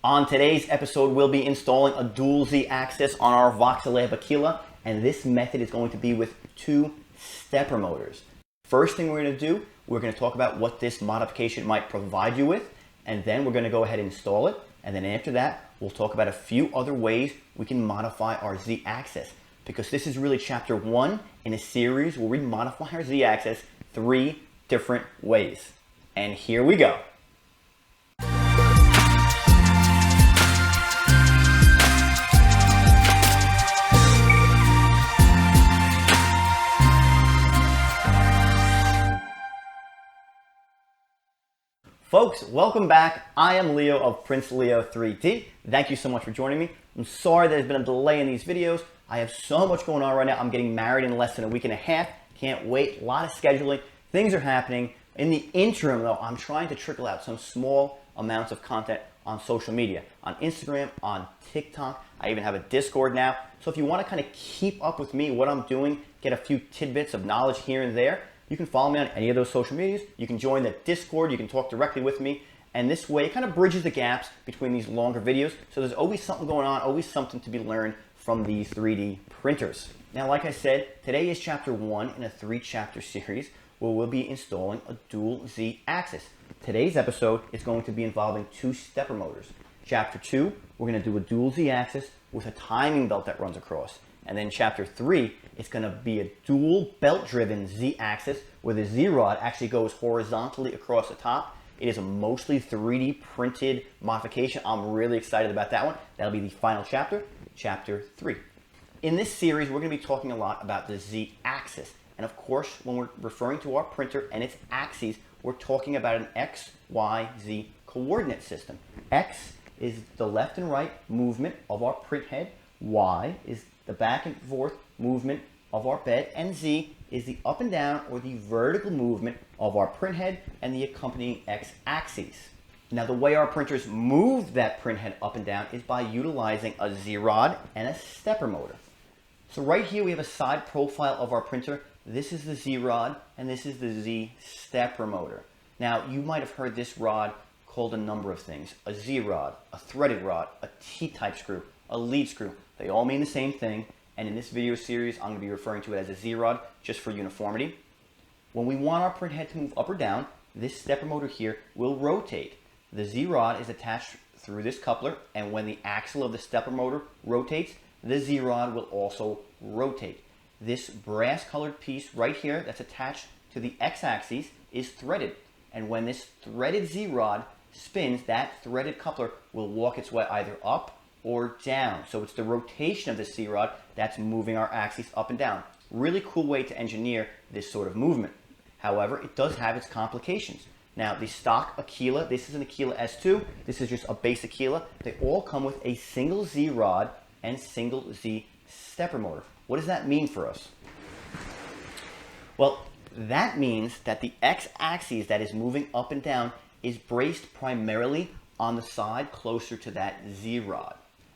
On today's episode, we'll be installing a Dual Z axis on our Voxelab Aquila, and this method is going to be with 2 stepper motors. First thing we're going to do, we're going to talk about what this modification might provide you with, and then we're going to go ahead and install it, and then after that, we'll talk about a few other ways we can modify our Z axis, because this is really chapter 1 in a series where we modify our Z axis 3 different ways. And here we go. Folks, welcome back. I am Leo of Prince Leo 3D. Thank you so much for joining me. I'm sorry there's been a delay in these videos. I have so much going on right now. I'm getting married in less than a week and a half. Can't wait. A lot of scheduling. Things are happening. In the interim, though, I'm trying to trickle out some small amounts of content on social media, on Instagram, on TikTok. I even have a Discord now. So if you want to kind of keep up with me, what I'm doing, get a few tidbits of knowledge here and there, you can follow me on any of those social medias. You can join the Discord. You can talk directly with me. And this way, it kind of bridges the gaps between these longer videos. So there's always something going on, always something to be learned from these 3D printers. Now, like I said, today is chapter 1 in a 3-chapter series where we'll be installing a Dual Z axis. Today's episode is going to be involving 2 stepper motors. Chapter 2, we're going to do a Dual Z axis with a timing belt that runs across. And then chapter 3, it's going to be a dual belt-driven Z axis where the Z rod actually goes horizontally across the top. It is a mostly 3D printed modification. I'm really excited about that one. That'll be the final chapter, chapter 3. In this series, we're going to be talking a lot about the Z axis. And of course, when we're referring to our printer and its axes, we're talking about an X, Y, Z coordinate system. X is the left and right movement of our print head. Y is the back and forth movement of our bed, and Z is the up and down or the vertical movement of our print head and the accompanying X axes. Now, the way our printers move that print head up and down is by utilizing a Z rod and a stepper motor. So right here we have a side profile of our printer. This is the Z rod and this is the Z stepper motor. Now, you might have heard this rod called a number of things: a Z rod, a threaded rod, a T-type screw, a lead screw. They all mean the same thing, and in this video series, I'm going to be referring to it as a Z rod just for uniformity. When we want our print head to move up or down, this stepper motor here will rotate. The Z rod is attached through this coupler, and when the axle of the stepper motor rotates, the Z rod will also rotate. This brass colored piece right here that's attached to the X axis is threaded, and when this threaded Z rod spins, that threaded coupler will walk its way either up or down. So it's the rotation of the Z rod that's moving our axis up and down. Really cool way to engineer this sort of movement. However, it does have its complications. Now, the stock Aquila, this is an Aquila S2, this is just a base Aquila. They all come with a single Z rod and single Z stepper motor. What does that mean for us? Well, that means that the X axis that is moving up and down is braced primarily on the side closer to that Z rod.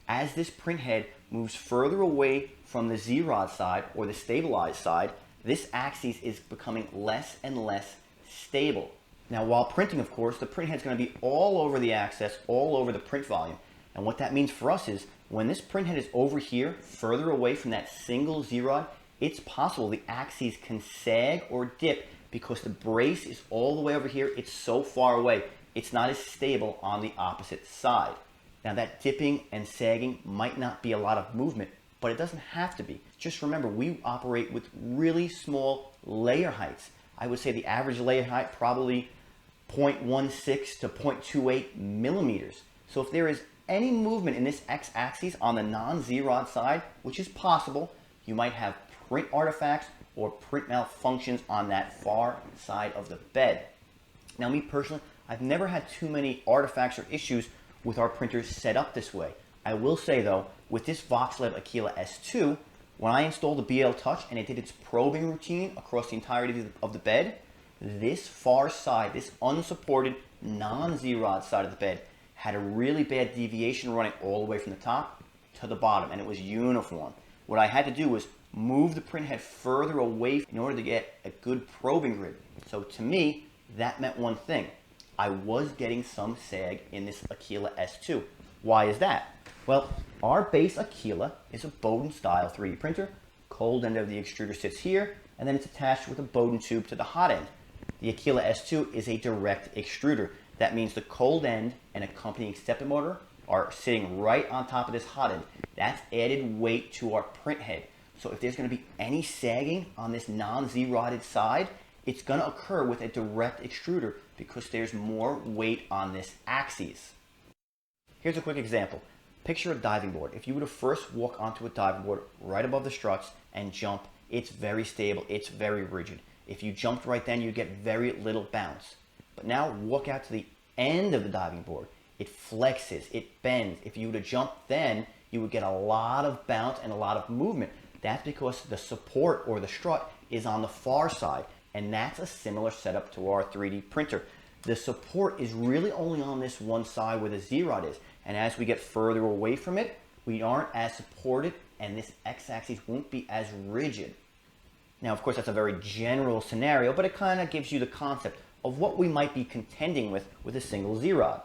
As this print head moves further away from the Z rod side or the stabilized side, this axis is becoming less and less stable. Now, while printing, of course, the print head's going to be all over the axis, all over the print volume. And what that means for us is when this print head is over here, further away from that single Z rod, it's possible the axis can sag or dip because the brace is all the way over here. It's so far away. It's not as stable on the opposite side. Now, that dipping and sagging might not be a lot of movement, but it doesn't have to be. Just remember, we operate with really small layer heights. I would say the average layer height probably 0.16 to 0.28 millimeters. So if there is any movement in this X axis on the non-Z rod side, which is possible, you might have print artifacts or print malfunctions on that far side of the bed. Now, me personally, I've never had too many artifacts or issues with our printers set up this way. I will say though, with this Voxelab Aquila S2, when I installed the BL Touch and it did its probing routine across the entirety of the bed, this far side, this unsupported non-Z rod side of the bed had a really bad deviation running all the way from the top to the bottom, and it was uniform. What I had to do was move the print head further away in order to get a good probing grid. So to me, that meant one thing. I was getting some sag in this Aquila S2. Why is that? Well, our base Aquila is a Bowden style 3D printer. Cold end of the extruder sits here, and then it's attached with a Bowden tube to the hot end. The Aquila S2 is a direct extruder. That means the cold end and accompanying stepper motor are sitting right on top of this hot end. That's added weight to our print head. So if there's going to be any sagging on this non-Z-rodded side, it's going to occur with a direct extruder because there's more weight on this axis. Here's a quick example. Picture a diving board. If you were to first walk onto a diving board right above the struts and jump, it's very stable, it's very rigid. If you jumped right then, you'd get very little bounce. But now walk out to the end of the diving board. It flexes, it bends. If you were to jump then, you would get a lot of bounce and a lot of movement. That's because the support or the strut is on the far side, and that's a similar setup to our 3D printer. The support is really only on this one side where the Z-rod is, and as we get further away from it, we aren't as supported, and this x-axis won't be as rigid. Now, of course, that's a very general scenario, but it kind of gives you the concept of what we might be contending with a single Z-rod.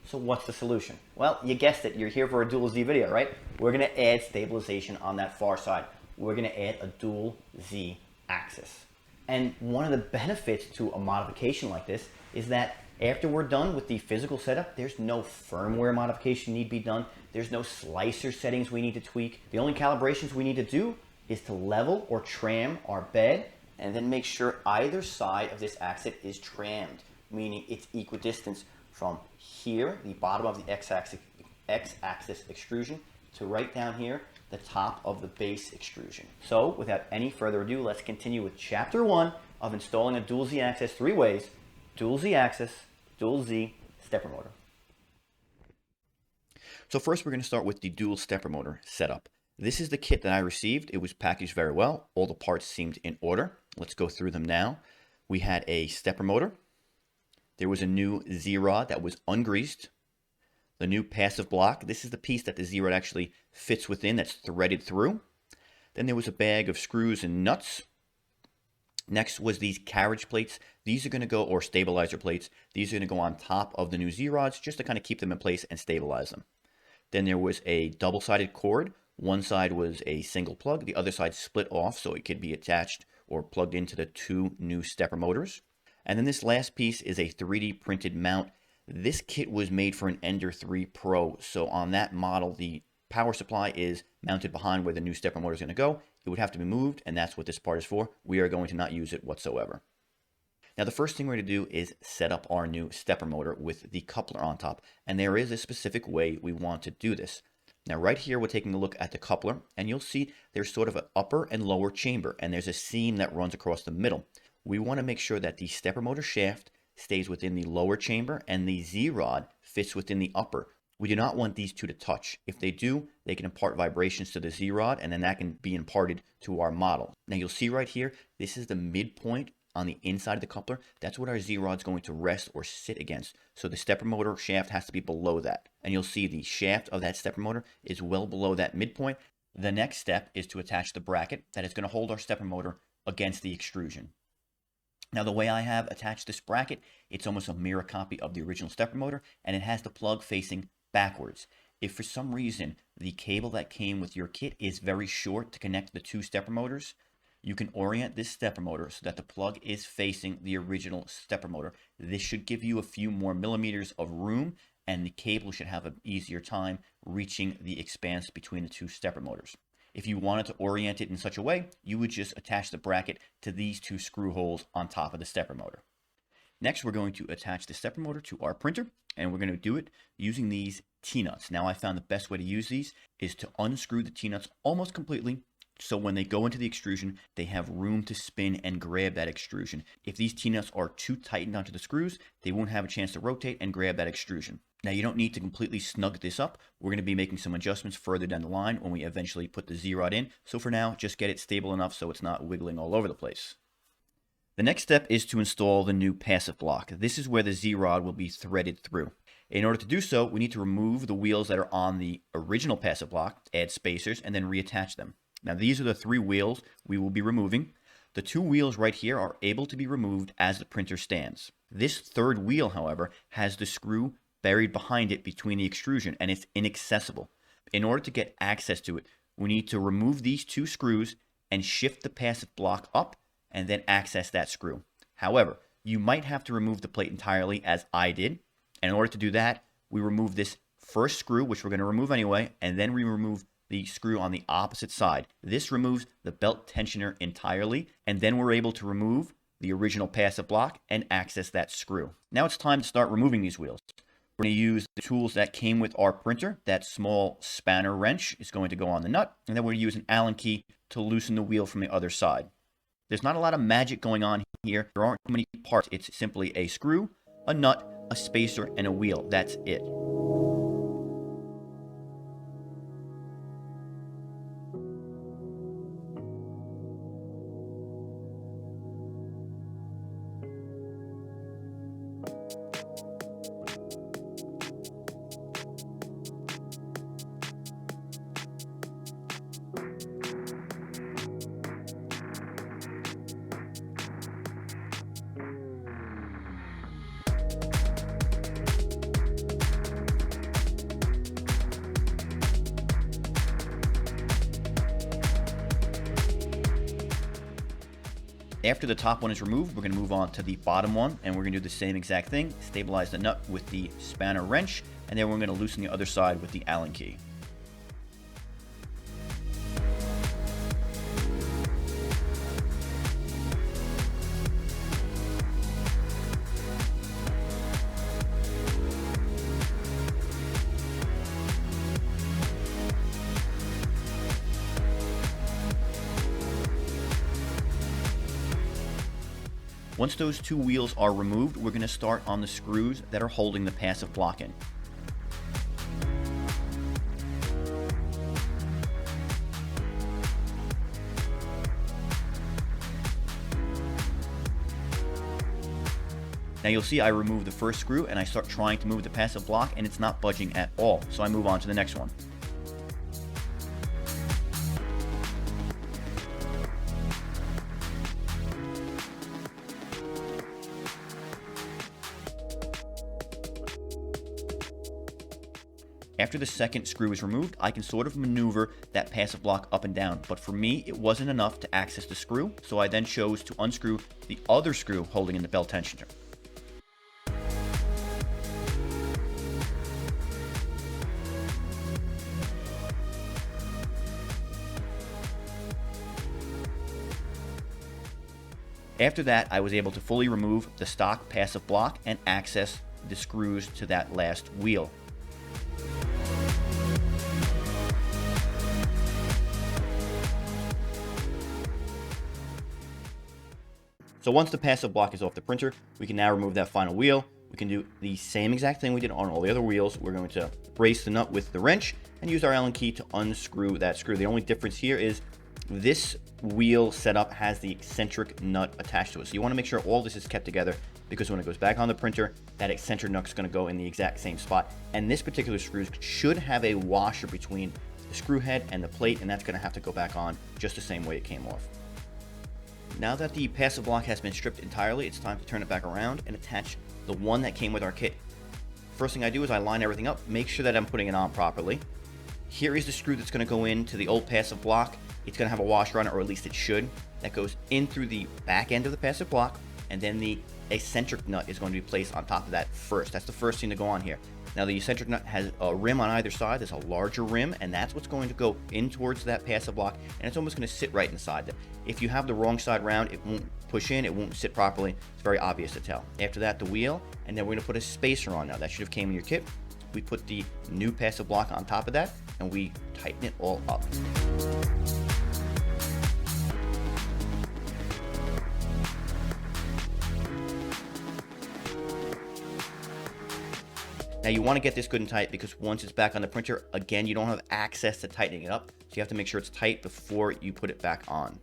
So what's the solution? Well, you guessed it, you're here for a dual Z video, right? We're going to add stabilization on that far side. We're going to add a dual Z axis. And one of the benefits to a modification like this is that after we're done with the physical setup, there's no firmware modification need to be done. There's no slicer settings we need to tweak. The only calibrations we need to do is to level or tram our bed and then make sure either side of this axis is trammed, meaning it's equidistant from here, the bottom of the x-axis extrusion, to right down here, the top of the base extrusion. So without any further ado, let's continue with chapter 1 of installing a dual Z axis 3 ways: dual Z axis, dual Z stepper motor. So first we're going to start with the dual stepper motor setup. This is the kit that I received. It was packaged very well. All the parts seemed in order. Let's go through them now. We had a stepper motor. There was a new Z-rod that was ungreased. The new passive block. This is the piece that the Z-rod actually fits within, that's threaded through. Then there was a bag of screws and nuts. Next was these carriage plates. These are going to go, or stabilizer plates. These are going to go on top of the new Z-rods just to kind of keep them in place and stabilize them. Then there was a double-sided cord. One side was a single plug. The other side split off so it could be attached or plugged into the two new stepper motors. And then this last piece is a 3D printed mount. This kit was made for an Ender 3 Pro. So on that model, the power supply is mounted behind where the new stepper motor is going to go. It would have to be moved, and that's what this part is for. We are going to not use it whatsoever. Now, the first thing we're going to do is set up our new stepper motor with the coupler on top. And there is a specific way we want to do this. Now, right here, we're taking a look at the coupler, and you'll see there's sort of an upper and lower chamber, and there's a seam that runs across the middle. We want to make sure that the stepper motor shaft stays within the lower chamber and the Z-rod fits within the upper. We do not want these two to touch. If they do, they can impart vibrations to the Z-rod, and then that can be imparted to our model. Now, you'll see right here, this is the midpoint on the inside of the coupler. That's what our Z-rod is going to rest or sit against. So the stepper motor shaft has to be below that. And you'll see the shaft of that stepper motor is well below that midpoint. The next step is to attach the bracket that is going to hold our stepper motor against the extrusion. Now, the way I have attached this bracket, it's almost a mirror copy of the original stepper motor, and it has the plug facing backwards. If for some reason the cable that came with your kit is very short to connect the two stepper motors, you can orient this stepper motor so that the plug is facing the original stepper motor. This should give you a few more millimeters of room, and the cable should have an easier time reaching the expanse between the two stepper motors. If you wanted to orient it in such a way, you would just attach the bracket to these two screw holes on top of the stepper motor. Next, we're going to attach the stepper motor to our printer, and we're going to do it using these T-nuts. Now, I found the best way to use these is to unscrew the T-nuts almost completely, so when they go into the extrusion, they have room to spin and grab that extrusion. If these T-nuts are too tightened onto the screws, they won't have a chance to rotate and grab that extrusion. Now, you don't need to completely snug this up. We're going to be making some adjustments further down the line when we eventually put the Z-rod in. So for now, just get it stable enough so it's not wiggling all over the place. The next step is to install the new passive block. This is where the Z-rod will be threaded through. In order to do so, we need to remove the wheels that are on the original passive block, add spacers, and then reattach them. Now, these are the 3 wheels we will be removing. The 2 wheels right here are able to be removed as the printer stands. This third wheel, however, has the screw buried behind it between the extrusion, and it's inaccessible. In order to get access to it, we need to remove these 2 screws and shift the passive block up and then access that screw. However, you might have to remove the plate entirely, as I did. And in order to do that, we remove this first screw, which we're going to remove anyway, and then we remove the screw on the opposite side. This removes the belt tensioner entirely, and then we're able to remove the original passive block and access that screw. Now it's time to start removing these wheels. We're going to use the tools that came with our printer. That small spanner wrench is going to go on the nut, and then we're going to use an Allen key to loosen the wheel from the other side. There's not a lot of magic going on here. There aren't too many parts. It's simply a screw, a nut, a spacer, and a wheel. That's it. After the top one is removed, we're going to move on to the bottom one, and we're going to do the same exact thing. Stabilize the nut with the spanner wrench, and then we're going to loosen the other side with the Allen key. Once those 2 wheels are removed, we're going to start on the screws that are holding the passive block in. Now you'll see I remove the first screw and I start trying to move the passive block, and it's not budging at all. So I move on to the next one. After the second screw is removed, I can sort of maneuver that passive block up and down, but for me, it wasn't enough to access the screw, so I then chose to unscrew the other screw holding in the belt tensioner. After that, I was able to fully remove the stock passive block and access the screws to that last wheel. So once the passive block is off the printer, we can now remove that final wheel. We can do the same exact thing we did on all the other wheels. We're going to brace the nut with the wrench and use our Allen key to unscrew that screw. The only difference here is this wheel setup has the eccentric nut attached to it. So you want to make sure all this is kept together, because when it goes back on the printer, that eccentric nut is going to go in the exact same spot. And this particular screw should have a washer between the screw head and the plate, and that's going to have to go back on just the same way it came off. Now that the passive block has been stripped entirely, it's time to turn it back around and attach the one that came with our kit. First thing I do is I line everything up, make sure that I'm putting it on properly. Here is the screw that's going to go into the old passive block. It's going to have a washer on it, or at least it should. That goes in through the back end of the passive block, and then the eccentric nut is going to be placed on top of that first. That's the first thing to go on here. Now the eccentric nut has a rim on either side. There's a larger rim, and that's what's going to go in towards that passive block, and it's almost going to sit right inside it. If you have the wrong side round, it won't push in, it won't sit properly. It's very obvious to tell. After that, the wheel, and then we're going to put a spacer on now. That should have came in your kit. We put the new passive block on top of that, and we tighten it all up. Now you want to get this good and tight, because once it's back on the printer, again, you don't have access to tightening it up. So you have to make sure it's tight before you put it back on.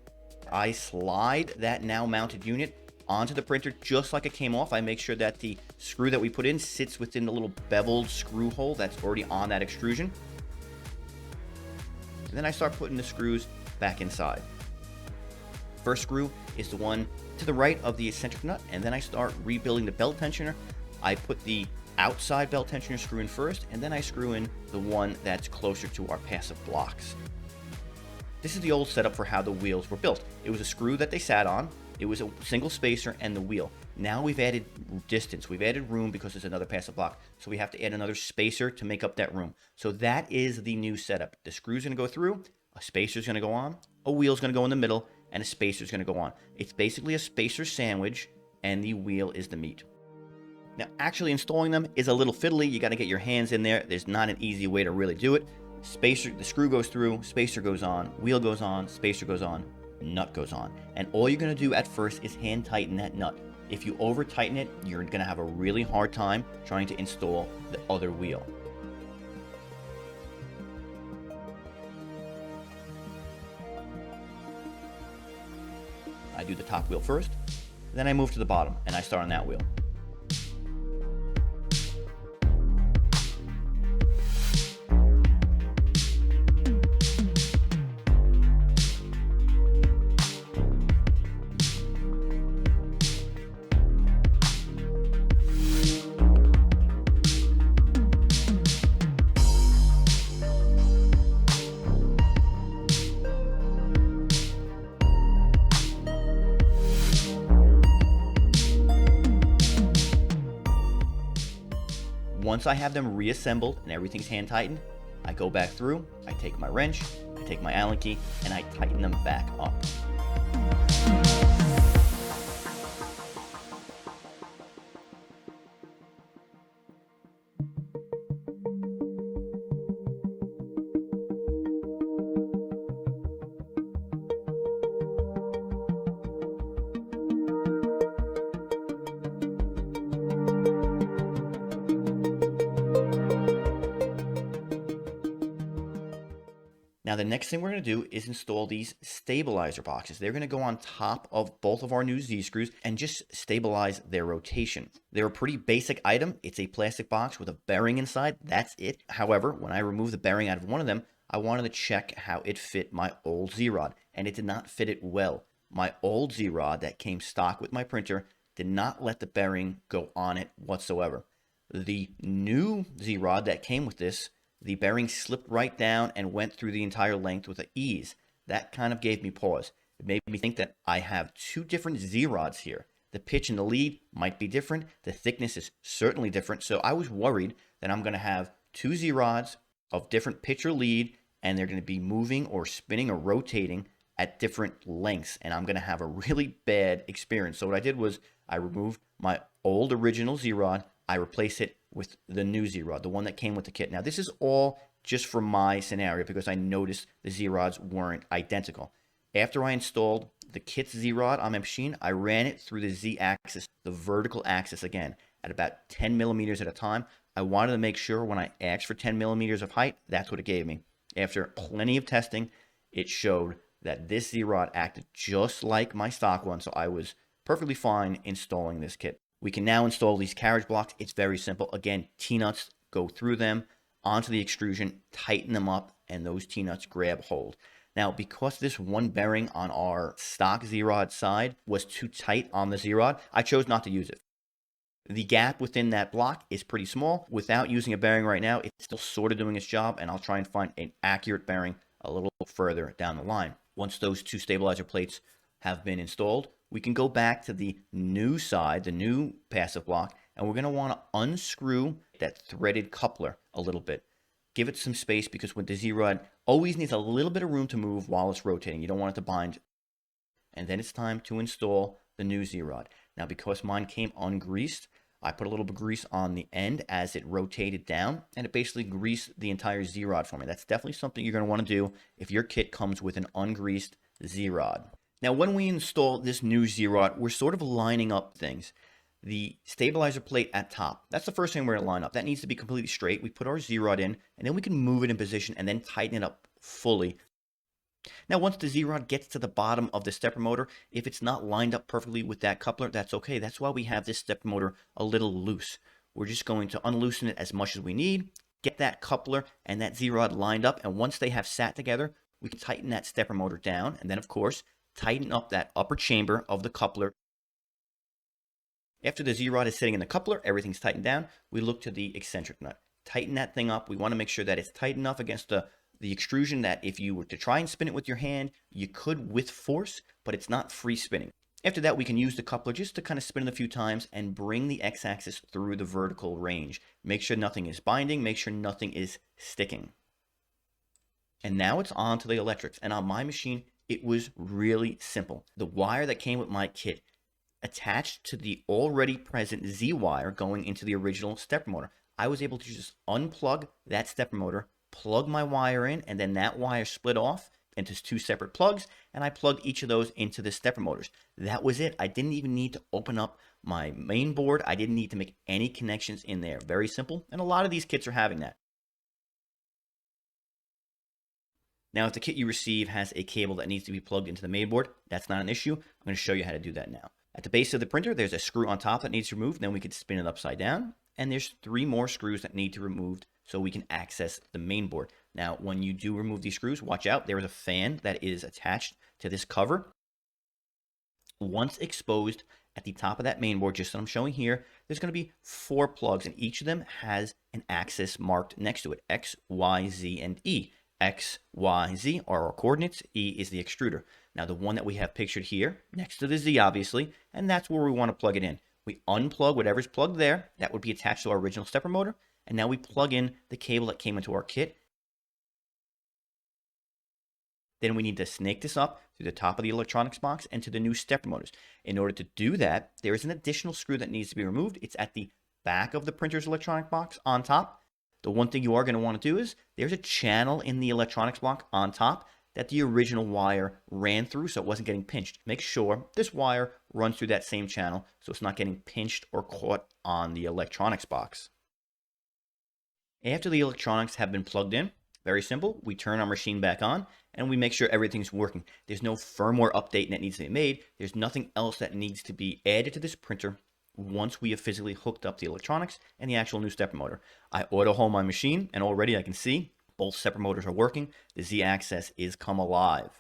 I slide that now mounted unit onto the printer just like it came off. I make sure that the screw that we put in sits within the little beveled screw hole that's already on that extrusion. And then I start putting the screws back inside. First screw is the one to the right of the eccentric nut, and then I start rebuilding the belt tensioner. I put the outside belt tensioner screw in first, and then I screw in the one that's closer to our passive blocks. This is the old setup for how the wheels were built. It was a screw that they sat on, it was a single spacer and the wheel. Now we've added distance, we've added room because there's another passive block, so we have to add another spacer to make up that room. So that is the new setup. The screw's gonna go through, a spacer's gonna go on, a wheel's gonna go in the middle, and a spacer's gonna go on. It's basically a spacer sandwich, and the wheel is the meat. Now, actually installing them is a little fiddly. You gotta get your hands in there. There's not an easy way to really do it. Spacer, the screw goes through, spacer goes on, wheel goes on, spacer goes on, nut goes on. And all you're gonna do at first is hand tighten that nut. If you over tighten it, you're gonna have a really hard time trying to install the other wheel. I do the top wheel first, then I move to the bottom and I start on that wheel. Once I have them reassembled and everything's hand tightened, I go back through, I take my wrench, I take my Allen key, and I tighten them back up. Now the next thing we're going to do is install these stabilizer boxes. They're going to go on top of both of our new Z screws and just stabilize their rotation. They're a pretty basic item. It's a plastic box with a bearing inside. That's it. However, when I removed the bearing out of one of them, I wanted to check how it fit my old Z-Rod, and it did not fit it well. My old Z-Rod that came stock with my printer did not let the bearing go on it whatsoever. The new Z-Rod that came with this, the bearing slipped right down and went through the entire length with ease. That kind of gave me pause. It made me think that I have two different Z-Rods here. The pitch and the lead might be different. The thickness is certainly different. So I was worried that I'm going to have two Z-Rods of different pitch or lead, and they're going to be moving or spinning or rotating at different lengths, and I'm going to have a really bad experience. So what I did was I removed my old original Z-Rod. I replaced it with the new Z-Rod, the one that came with the kit. Now, this is all just for my scenario because I noticed the Z-Rods weren't identical. After I installed the kit's Z-Rod on my machine, I ran it through the Z-axis, the vertical axis again, at about 10 millimeters at a time. I wanted to make sure when I asked for 10 millimeters of height, that's what it gave me. After plenty of testing, it showed that this Z-Rod acted just like my stock one, so I was perfectly fine installing this kit. We can now install these carriage blocks. It's very simple. Again, T-nuts, go through them, onto the extrusion, tighten them up, and those T-nuts grab hold. Now, because this one bearing on our stock Z-Rod side was too tight on the Z-Rod, I chose not to use it. The gap within that block is pretty small. Without using a bearing right now, it's still sort of doing its job, and I'll try and find an accurate bearing a little further down the line. Once those two stabilizer plates have been installed, we can go back to the new side, the new passive block, and we're going to want to unscrew that threaded coupler a little bit. Give it some space because with the Z-Rod, always needs a little bit of room to move while it's rotating. You don't want it to bind. And then it's time to install the new Z-Rod. Now, because mine came ungreased, I put a little bit of grease on the end as it rotated down, and it basically greased the entire Z-Rod for me. That's definitely something you're going to want to do if your kit comes with an ungreased Z-Rod. Now, when we install this new Z-Rod, we're sort of lining up things. The stabilizer plate at top, that's the first thing we're going to line up. That needs to be completely straight. We put our Z-Rod in, and then we can move it in position and then tighten it up fully. Now, once the Z-Rod gets to the bottom of the stepper motor, if it's not lined up perfectly with that coupler, that's okay. That's why we have this stepper motor a little loose. We're just going to unloosen it as much as we need, get that coupler and that Z-Rod lined up, and once they have sat together, we can tighten that stepper motor down, and then, of course, tighten up that upper chamber of the coupler. After the Z-rod is sitting in the coupler, everything's tightened down, we look to the eccentric nut. Tighten that thing up. We want to make sure that it's tight enough against the extrusion that if you were to try and spin it with your hand, you could with force, but it's not free spinning. After that, we can use the coupler just to kind of spin it a few times and bring the x-axis through the vertical range. Make sure nothing is binding, make sure nothing is sticking. And now it's on to the electrics. And on my machine, it was really simple. The wire that came with my kit attached to the already present Z wire going into the original stepper motor. I was able to just unplug that stepper motor, plug my wire in, and then that wire split off into 2 separate plugs, and I plugged each of those into the stepper motors. That was it. I didn't even need to open up my main board. I didn't need to make any connections in there. Very simple, and a lot of these kits are having that. Now, if the kit you receive has a cable that needs to be plugged into the main board, that's not an issue. I'm going to show you how to do that now. At the base of the printer, there's a screw on top that needs removed. Then we could spin it upside down. And there's 3 more screws that need to be removed so we can access the main board. Now, when you do remove these screws, watch out. There is a fan that is attached to this cover. Once exposed at the top of that main board, just as I'm showing here, there's going to be 4 plugs, and each of them has an axis marked next to it, X, Y, Z, and E. X, Y, Z are our coordinates. E is the extruder. Now, the one that we have pictured here, next to the Z, obviously, and that's where we want to plug it in. We unplug whatever's plugged there. That would be attached to our original stepper motor. And now we plug in the cable that came into our kit. Then we need to snake this up through the top of the electronics box and to the new stepper motors. In order to do that, there is an additional screw that needs to be removed. It's at the back of the printer's electronic box on top. The one thing you are going to want to do is there's a channel in the electronics block on top that the original wire ran through so it wasn't getting pinched. Make sure this wire runs through that same channel so it's not getting pinched or caught on the electronics box. After the electronics have been plugged in, very simple, we turn our machine back on and we make sure everything's working. There's no firmware update that needs to be made. There's nothing else that needs to be added to this printer once we have physically hooked up the electronics and the actual new stepper motor. I auto home my machine and already I can see both stepper motors are working. The Z-axis is come alive.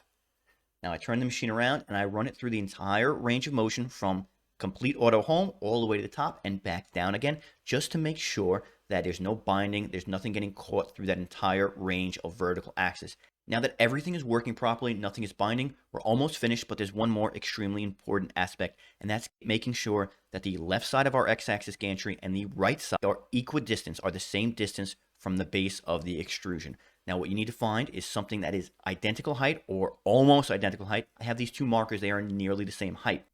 Now I turn the machine around and I run it through the entire range of motion from complete auto home all the way to the top and back down again, just to make sure that there's no binding, there's nothing getting caught through that entire range of vertical axis. Now that everything is working properly, nothing is binding, we're almost finished, but there's one more extremely important aspect, and that's making sure that the left side of our x-axis gantry and the right side are equidistant, are the same distance from the base of the extrusion. Now what you need to find is something that is identical height or almost identical height. I have these 2 markers, they are nearly the same height.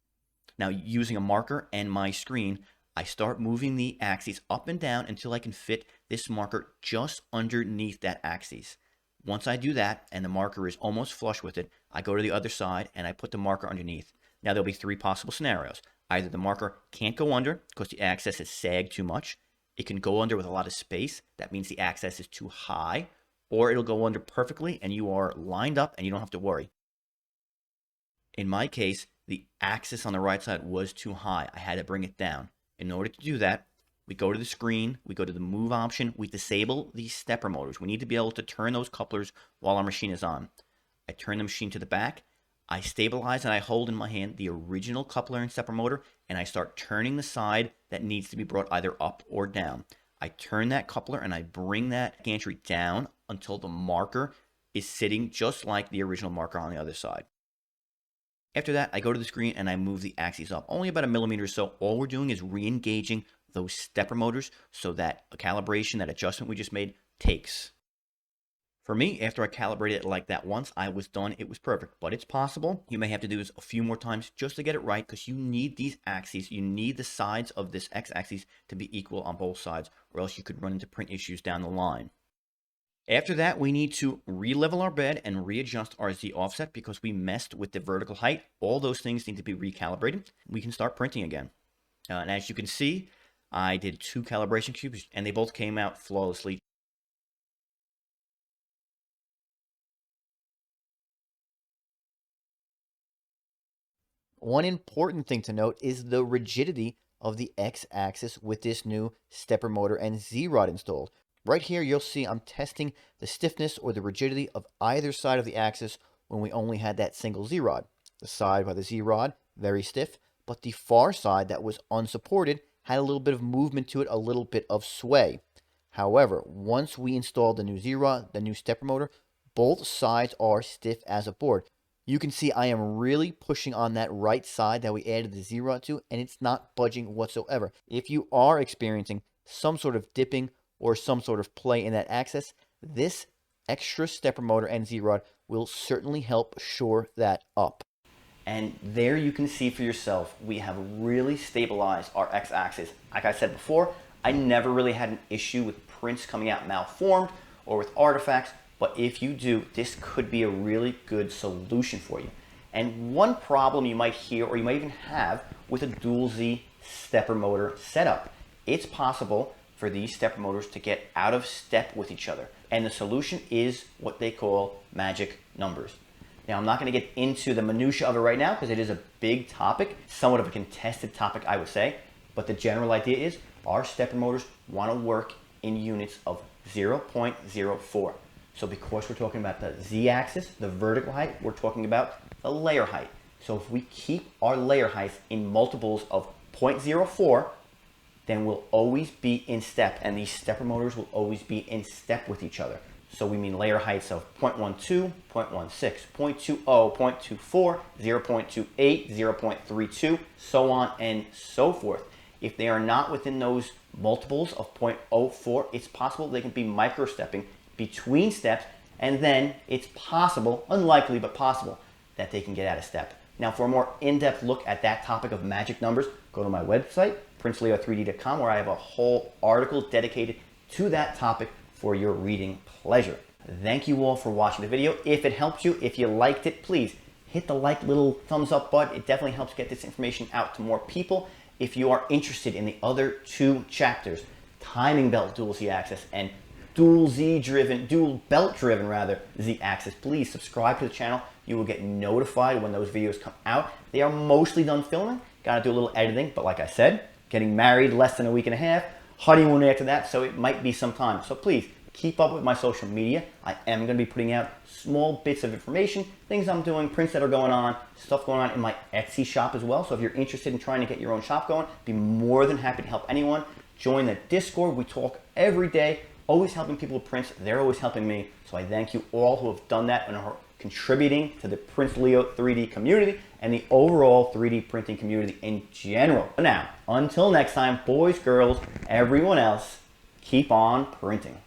Now using a marker and my screen, I start moving the axes up and down until I can fit this marker just underneath that axis. Once I do that and the marker is almost flush with it, I go to the other side and I put the marker underneath. Now there'll be 3 possible scenarios. Either the marker can't go under because the axis is sagged too much. It can go under with a lot of space. That means the axis is too high. Or it'll go under perfectly and you are lined up and you don't have to worry. In my case, the axis on the right side was too high. I had to bring it down. In order to do that, we go to the screen, we go to the move option, we disable the stepper motors. We need to be able to turn those couplers while our machine is on. I turn the machine to the back, I stabilize and I hold in my hand the original coupler and stepper motor, and I start turning the side that needs to be brought either up or down. I turn that coupler and I bring that gantry down until the marker is sitting just like the original marker on the other side. After that, I go to the screen and I move the axes up, only about 1 millimeter or so. All we're doing is re-engaging those stepper motors so that a calibration, that adjustment we just made, takes. For me, after I calibrated it like that once, I was done. It was perfect, but it's possible. You may have to do this a few more times just to get it right because you need these axes. You need the sides of this x-axis to be equal on both sides, or else you could run into print issues down the line. After that, we need to re-level our bed and readjust our Z offset because we messed with the vertical height. All those things need to be recalibrated. We can start printing again. And as you can see, I did 2 calibration cubes and they both came out flawlessly. One important thing to note is the rigidity of the x-axis with this new stepper motor and Z-rod installed. Right here, you'll see I'm testing the stiffness or the rigidity of either side of the axis when we only had that single Z-rod. The side by the Z-rod, very stiff, but the far side that was unsupported had a little bit of movement to it, a little bit of sway. However, once we installed the new Z-rod, the new stepper motor, both sides are stiff as a board. You can see I am really pushing on that right side that we added the Z-rod to, and it's not budging whatsoever. If you are experiencing some sort of dipping or some sort of play in that axis, this extra stepper motor and Z-rod will certainly help shore that up. And there you can see for yourself, we have really stabilized our x-axis. Like I said before, I never really had an issue with prints coming out malformed or with artifacts, but if you do, this could be a really good solution for you. And one problem you might hear, or you might even have, with a Dual Z stepper motor setup, it's possible for these stepper motors to get out of step with each other. And the solution is what they call magic numbers. Now, I'm not going to get into the minutia of it right now because it is a big topic, somewhat of a contested topic, I would say. But the general idea is our stepper motors want to work in units of 0.04. So because we're talking about the Z-axis, the vertical height, we're talking about the layer height. So if we keep our layer heights in multiples of 0.04, then we'll always be in step, and these stepper motors will always be in step with each other. So we mean layer heights of 0.12, 0.16, 0.20, 0.24, 0.28, 0.32, so on and so forth. If they are not within those multiples of 0.04, it's possible they can be micro-stepping between steps, and then it's possible, unlikely but possible, that they can get out of step. Now, for a more in-depth look at that topic of magic numbers, go to my website, princeleo3d.com, where I have a whole article dedicated to that topic for your reading pleasure. Thank you all for watching the video. If it helped you, if you liked it, please hit the like little thumbs up button. It definitely helps get this information out to more people. If you are interested in the other two chapters, timing belt dual Z-axis and dual belt driven Z-axis, please subscribe to the channel. You will get notified when those videos come out. They are mostly done filming. Got to do a little editing, but like I said, getting married less than a week and a half, honeymoon after that, so it might be some time. So please keep up with my social media. I am going to be putting out small bits of information, things I'm doing, prints that are going on, stuff going on in my Etsy shop as well. So if you're interested in trying to get your own shop going, be more than happy to help anyone. Join the Discord. We talk every day, always helping people with prints. They're always helping me. So I thank you all who have done that and are contributing to the Prince Leo 3D community and the overall 3D printing community in general. Now, until next time, boys, girls, everyone else, keep on printing.